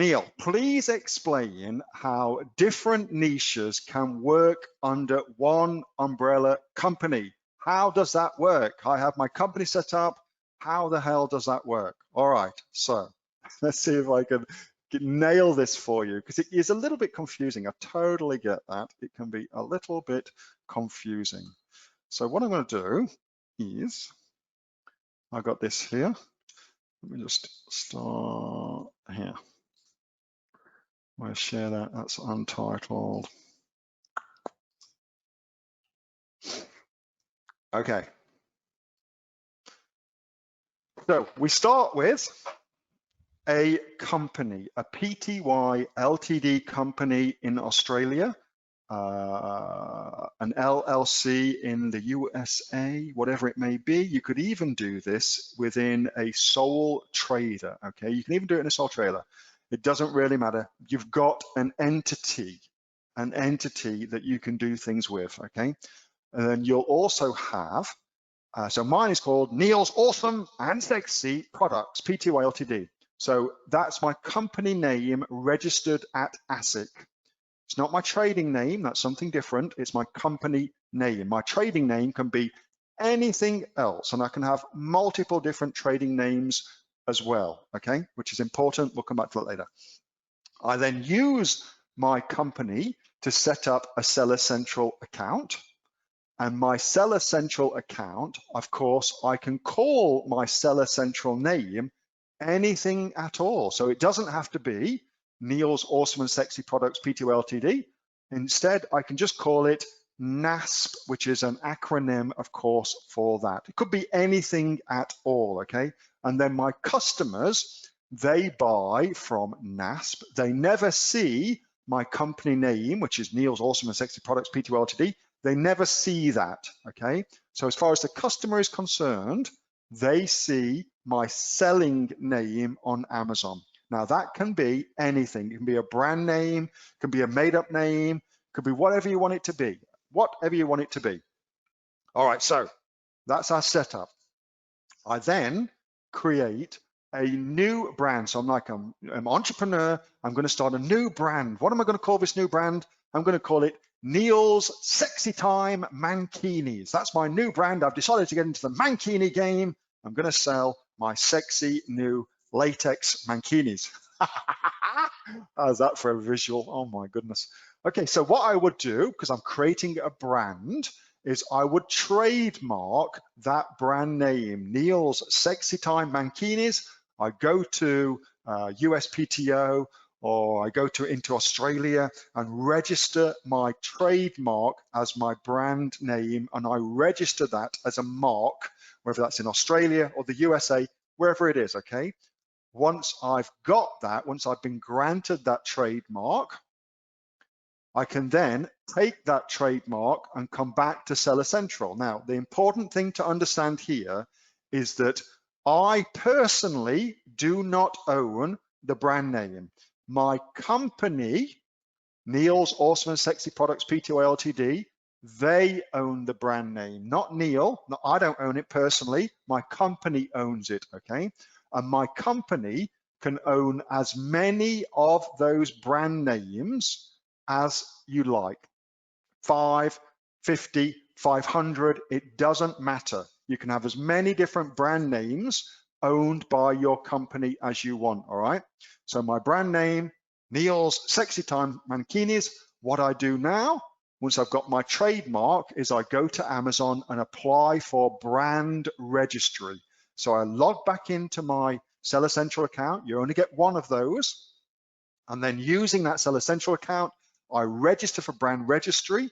Neil, please explain how different niches can work under one umbrella company. How does that work? I have my company set up. How the hell does that work? All right, so let's see if I can nail this for you, because it is a little bit confusing. I totally get that. It can be a little bit confusing. So what I'm going to do is, I've got this here. Let me just start here. I'll share that. That's untitled. Okay. So we start with a company, a PTY Ltd company in Australia, an LLC in the USA, whatever it may be. You could even do this within a sole trader, okay? You can even do it in a sole trader. It doesn't really matter. You've got an entity that you can do things with, okay? And then you'll also have, so mine is called Neil's Awesome and Sexy Products, PTY Ltd. So that's my company name registered at ASIC. It's not my trading name, that's something different. It's my company name. My trading name can be anything else, and I can have multiple different trading names as well, okay? Which is important, we'll come back to that later. I then use my company to set up a Seller Central account. And my Seller Central account, of course, I can call my Seller Central name anything at all. So it doesn't have to be Neil's Awesome and Sexy Products PTY Ltd. Instead, I can just call it NASP, which is an acronym, of course, for that. It could be anything at all, okay? And then my customers, they buy from NASP. They never see my company name, which is Neil's Awesome and Sexy Products PTY Ltd. They never see that, okay? So as far as the customer is concerned, they see my selling name on Amazon. Now that can be anything. It can be a brand name, it can be a made up name, it could be whatever you want it to be, whatever you want it to be. All right, so that's our setup. I then create a new brand. So I'm like, I'm an entrepreneur, I'm gonna start a new brand. What am I gonna call this new brand? I'm gonna call it Neil's Sexy Time Mankinis. That's my new brand. I've decided to get into the mankini game. I'm gonna sell my sexy new latex mankinis. How's that for a visual? Oh my goodness. Okay, so what I would do, because I'm creating a brand, is I would trademark that brand name, Neil's Sexy Time Mankinis. I go to USPTO, or I go into Australia and register my trademark as my brand name, and I register that as a mark, whether that's in Australia or the USA, wherever it is, okay? Once I've got that, once I've been granted that trademark, I can then take that trademark and come back to Seller Central. Now, the important thing to understand here is that I personally do not own the brand name. My company, Neil's Awesome and Sexy Products PTY Ltd, they own the brand name, not Neil. No, I don't own it personally. My company owns it, okay? And my company can own as many of those brand names as you like. 5, 50, 500, it doesn't matter. You can have as many different brand names owned by your company as you want, all right? So my brand name, Neil's Sexy Time Mankinis. What I do now, once I've got my trademark, is I go to Amazon and apply for brand registry. So I log back into my Seller Central account. You only get one of those. And then using that Seller Central account, I register for brand registry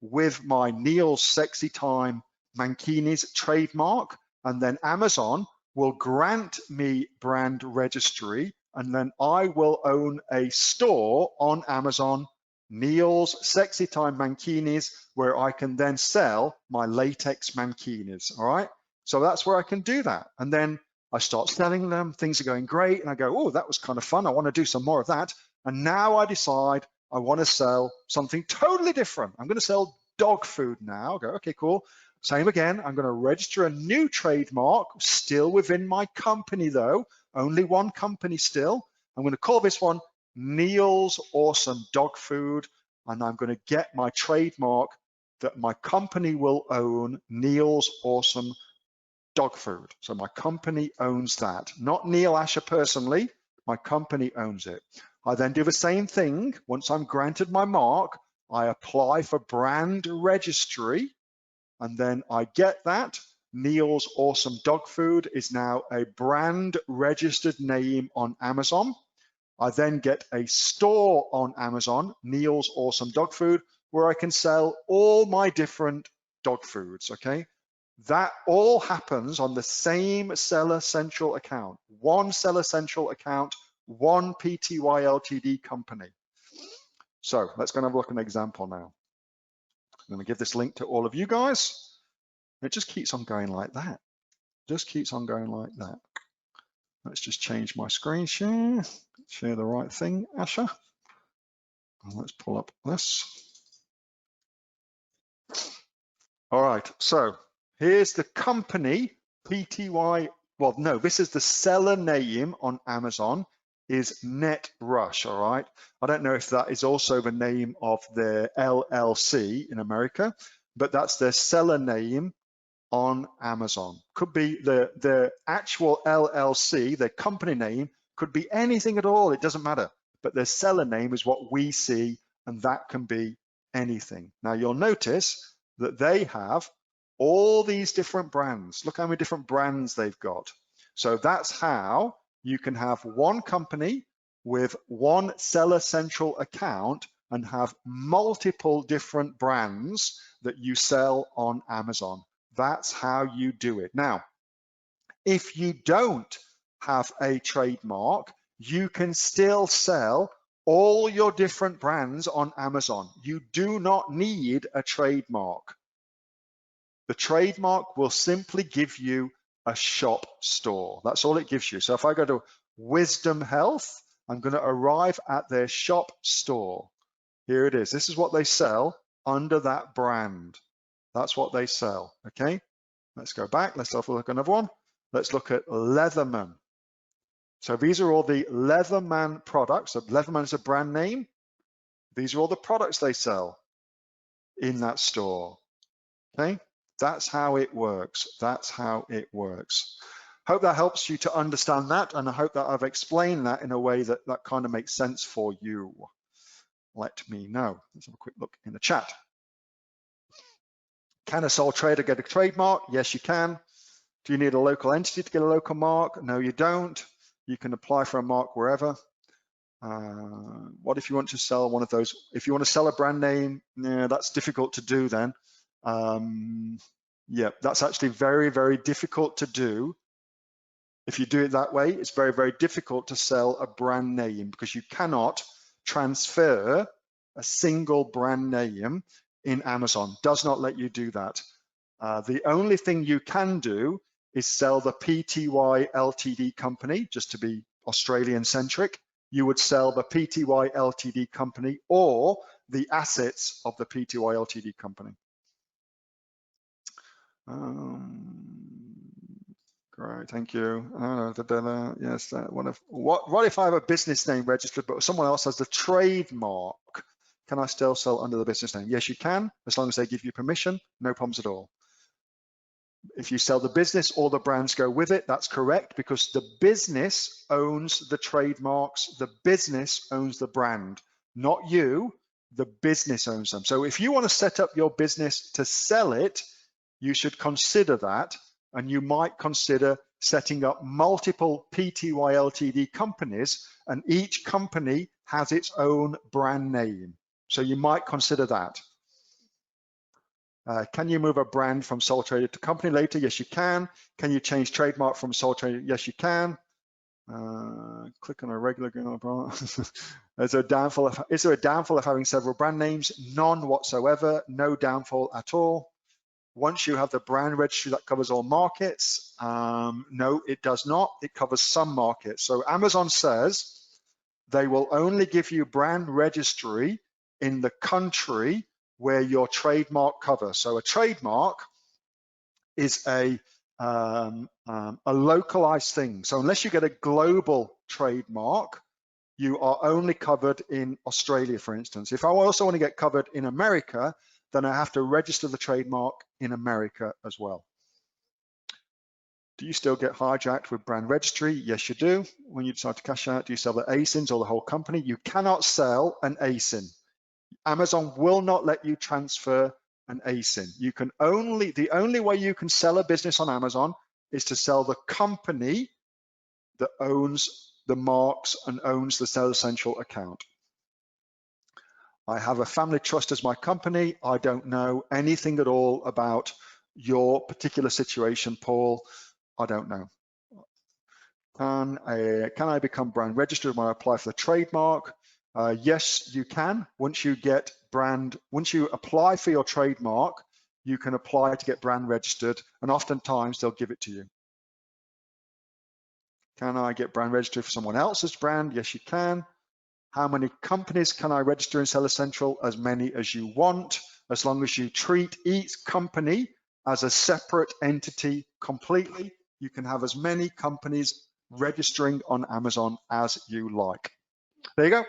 with my Neil's Sexy Time Mankinis trademark, and then Amazon will grant me brand registry, and then I will own a store on Amazon, Neil's Sexy Time Mankinis, where I can then sell my latex mankinis, all right? So that's where I can do that. And then I start selling them, things are going great, and I go, oh, that was kind of fun, I want to do some more of that. And now I decide I want to sell something totally different. I'm going to sell dog food now. I go, okay, cool. Same again, I'm going to register a new trademark, still within my company though, only one company still. I'm going to call this one Neil's Awesome Dog Food, and I'm going to get my trademark that my company will own, Neil's Awesome Dog Food. So my company owns that, not Neil-Asher personally, my company owns it. I then do the same thing. Once I'm granted my mark, I apply for brand registry, and then I get that. Neil's Awesome Dog Food is now a brand registered name on Amazon. I then get a store on Amazon, Neil's Awesome Dog Food, where I can sell all my different dog foods, okay? That all happens on the same Seller Central account. One Seller Central account, one PTY Ltd company. So let's go and have a look at an example now. I'm going to give this link to all of you guys. It just keeps on going like that. Just keeps on going like that. Let's just change my screen share. Share the right thing, Asher. And let's pull up this. All right, so here's the company, PTY. Well, no, this is the seller name on Amazon is NetRush, all right? I don't know if that is also the name of their LLC in America, but that's their seller name on Amazon. Could be the actual LLC, their company name, could be anything at all, it doesn't matter. But their seller name is what we see, and that can be anything. Now you'll notice that they have all these different brands. Look how many different brands they've got. So that's how you can have one company with one Seller Central account and have multiple different brands that you sell on Amazon. That's how you do it. Now, if you don't have a trademark, you can still sell all your different brands on Amazon. You do not need a trademark. The trademark will simply give you a shop store. That's all it gives you. So if I go to Wisdom Health, I'm going to arrive at their shop store. Here it is. This is what they sell under that brand. That's what they sell, okay? Let's go back. Let's have a look at another one. Let's look at Leatherman. So these are all the Leatherman products. So Leatherman is a brand name. These are all the products they sell in that store, okay? That's how it works. That's how it works. Hope that helps you to understand that, and I hope that I've explained that in a way that kind of makes sense for you. Let me know. Let's have a quick look in the chat. Can a sole trader get a trademark? Yes, you can. Do you need a local entity to get a local mark? No, you don't. You can apply for a mark wherever. What if you want to sell one of those? If you want to sell a brand name, yeah, that's difficult to do then. Yeah, that's actually very, very difficult to do. If you do it that way, it's very, very difficult to sell a brand name because you cannot transfer a single brand name in Amazon. Does not let you do that. The only thing you can do is sell the PTY Ltd company, just to be Australian centric. You would sell the PTY Ltd company or the assets of the PTY Ltd company. Great, thank you. Yes, what if I have a business name registered, but someone else has the trademark? Can I still sell under the business name? Yes, you can, as long as they give you permission, no problems at all. If you sell the business, all the brands go with it. That's correct, because the business owns the trademarks. The business owns the brand, not you. The business owns them. So if you want to set up your business to sell it, you should consider that, and you might consider setting up multiple PTY Ltd companies, and each company has its own brand name. So you might consider that. Can you move a brand from sole trader to company later? Yes, you can. Can you change trademark from sole trader? Yes, you can. Click on a regular. Is there a downfall of having several brand names? None whatsoever. No downfall at all. Once you have the brand registry, that covers all markets. No, it does not. It covers some markets. So Amazon says they will only give you brand registry in the country where your trademark covers. So a trademark is a localized thing. So unless you get a global trademark, you are only covered in Australia, for instance. If I also want to get covered in America, then I have to register the trademark in America as well. Do you still get hijacked with brand registry? Yes, you do. When you decide to cash out, do you sell the ASINs or the whole company? You cannot sell an ASIN. Amazon will not let you transfer an ASIN. You can the only way you can sell a business on Amazon is to sell the company that owns the marks and owns the Seller Central account. I have a family trust as my company. I don't know anything at all about your particular situation, Paul. I don't know. Can I become brand registered when I apply for the trademark? Yes, you can. Once you apply for your trademark, you can apply to get brand registered, and oftentimes they'll give it to you. Can I get brand registered for someone else's brand? Yes, you can. How many companies can I register in Seller Central? As many as you want, as long as you treat each company as a separate entity completely. You can have as many companies registering on Amazon as you like. There you go.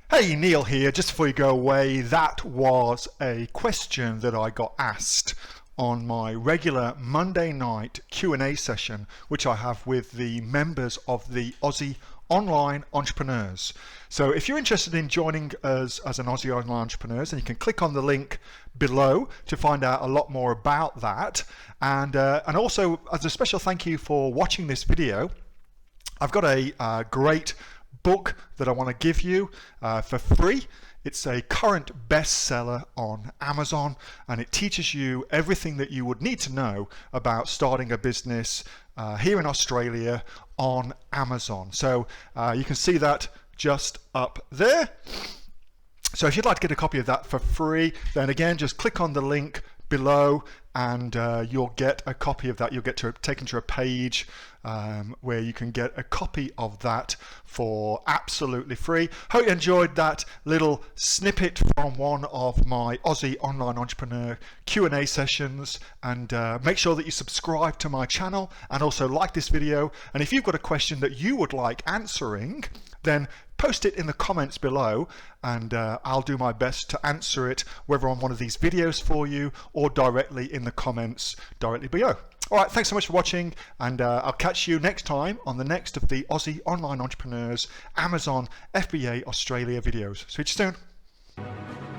Hey, Neil here. Just before you go away, that was a question that I got asked on my regular Monday night Q&A session, which I have with the members of the Aussie Online Entrepreneurs. So if you're interested in joining us as an Aussie Online Entrepreneurs, then you can click on the link below to find out a lot more about that. And also, as a special thank you for watching this video, I've got a great book that I want to give you for free. It's a current bestseller on Amazon, and it teaches you everything that you would need to know about starting a business here in Australia on Amazon. So you can see that just up there. So if you'd like to get a copy of that for free, then again, just click on the link below and you'll get a copy of that. You'll get taken to a page where you can get a copy of that for absolutely free. Hope you enjoyed that little snippet from one of my Aussie Online Entrepreneur Q&A sessions, and make sure that you subscribe to my channel and also like this video. And if you've got a question that you would like answering, then post it in the comments below, and I'll do my best to answer it, whether on one of these videos for you or directly in the comments directly below. All right, thanks so much for watching, and I'll catch you next time on the next of the Aussie Online Entrepreneurs Amazon FBA Australia videos. See you soon.